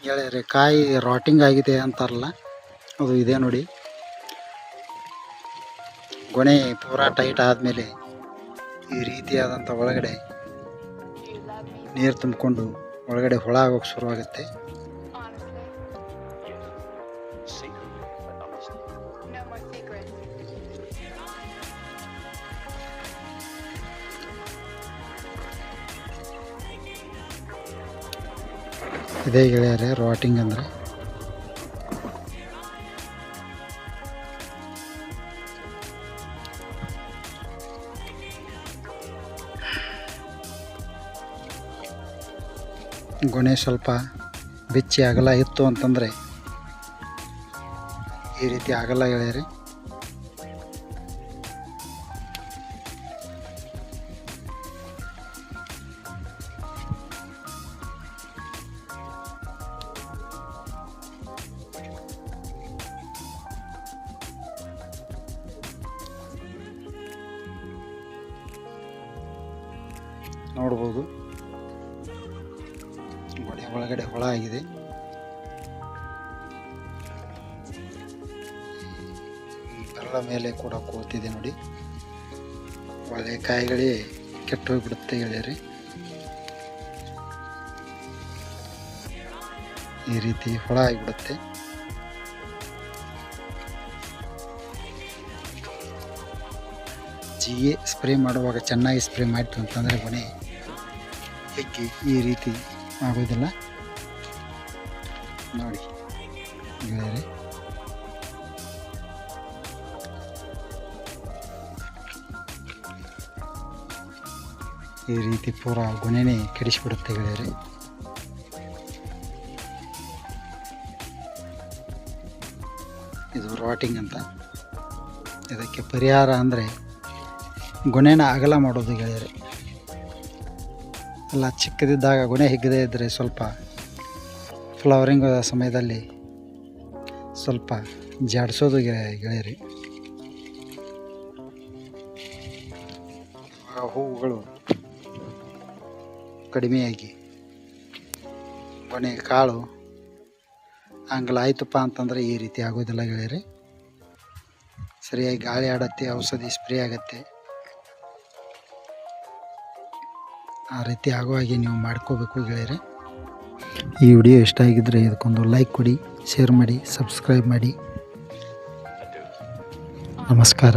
ಗೆಳೆಯರೆ ಕಾಯಿ ರಾಟಿಂಗ್ ಆಗಿದೆ ಅಂತಾರಲ್ಲ, ಅದು ಇದೆ ನೋಡಿ. ಗೊನೆ ಪೂರಾ ಟೈಟ್ ಆದಮೇಲೆ ಈ ರೀತಿಯಾದಂಥ ಒಳಗಡೆ ನೀರು ತುಂಬಿಕೊಂಡು ಒಳಗಡೆ ಹುಳ ಆಗೋಕ್ಕೆ ಶುರುವಾಗುತ್ತೆ. ಇದೇ ಗೆಳೆಯರೆ ರಾಟಿಂಗ್ ಅಂದರೆ. ಗೊನೆ ಸ್ವಲ್ಪ ಬೆಚ್ಚಿ ಅಗಲ ಇತ್ತು ಅಂತಂದರೆ ಈ ರೀತಿ ಆಗಲ್ಲ ಗೆಳೆಯರೆ. ನೋಡ್ಬೋದು ಗೊನೆ ಒಳಗಡೆ ಹುಳ ಆಗಿದೆ. ಬೆಲ್ಲ ಮೇಲೆ ಕೂಡ ಕೂತಿದೆ ನೋಡಿ. ಒಳ್ಳೆ ಕಾಯಿಗಳೇ ಕೆಟ್ಟು ಹೋಗಿಬಿಡುತ್ತೆ ಗೆಳೆಯರಿ. ಈ ರೀತಿ ಹುಳ ಆಗಿಬಿಡುತ್ತೆ. ಜಿಗೆ ಸ್ಪ್ರೇ ಮಾಡುವಾಗ ಚೆನ್ನಾಗಿ ಸ್ಪ್ರೇ ಮಾಡಿತು ಅಂತಂದರೆ ಗೊನೆ ಹಿಕ್ಕಿ ಈ ರೀತಿ ಆಗೋದಿಲ್ಲ ನೋಡಿ ಗೆಳೆಯರೆ. ಈ ರೀತಿ ಪೂರಾ ಗೊನೆನೇ ಕೆಡಿಸಿಬಿಡುತ್ತೆ ಗೆಳೆಯರೆ. ಇದು ರಾಟಿಂಗ್ ಅಂತ. ಇದಕ್ಕೆ ಪರಿಹಾರ ಅಂದರೆ ಗೊನೆನ ಅಗಲ ಮಾಡೋದು ಗೆಳೆಯರೆ. ಎಲ್ಲ ಚಿಕ್ಕದಿದ್ದಾಗ ಗೊನೆ ಹಿಗ್ಗದೇ ಇದ್ದರೆ ಸ್ವಲ್ಪ ಫ್ಲವರಿಂಗ್ ಸಮಯದಲ್ಲಿ ಸ್ವಲ್ಪ ಜಾಡಿಸೋದು ಗೆಳೆಯರಿ. ಹೂವುಗಳು ಕಡಿಮೆಯಾಗಿ ಗೊನೆ ಕಾಳು ಅಂಗಲ ಆಯ್ತಪ್ಪ ಅಂತಂದರೆ ಈ ರೀತಿ ಆಗೋದಿಲ್ಲ ಗೆಳೆಯರಿ. ಸರಿಯಾಗಿ ಗಾಳಿ ಆಡತ್ತೆ, ಔಷಧಿ ಸ್ಪ್ರೇ ಆಗತ್ತೆ. ಆ ರೀತಿ ಆಗೋ ಹಾಗೆ ನೀವು ಮಾಡ್ಕೋಬೇಕು ಗೆಳೆಯರೆ. ಈ ವಿಡಿಯೋ ಇಷ್ಟ ಆಗಿದ್ದರೆ ಇದಕ್ಕೊಂದು ಲೈಕ್ ಕೊಡಿ, ಶೇರ್ ಮಾಡಿ, ಸಬ್ಸ್ಕ್ರೈಬ್ ಮಾಡಿ. ನಮಸ್ಕಾರ.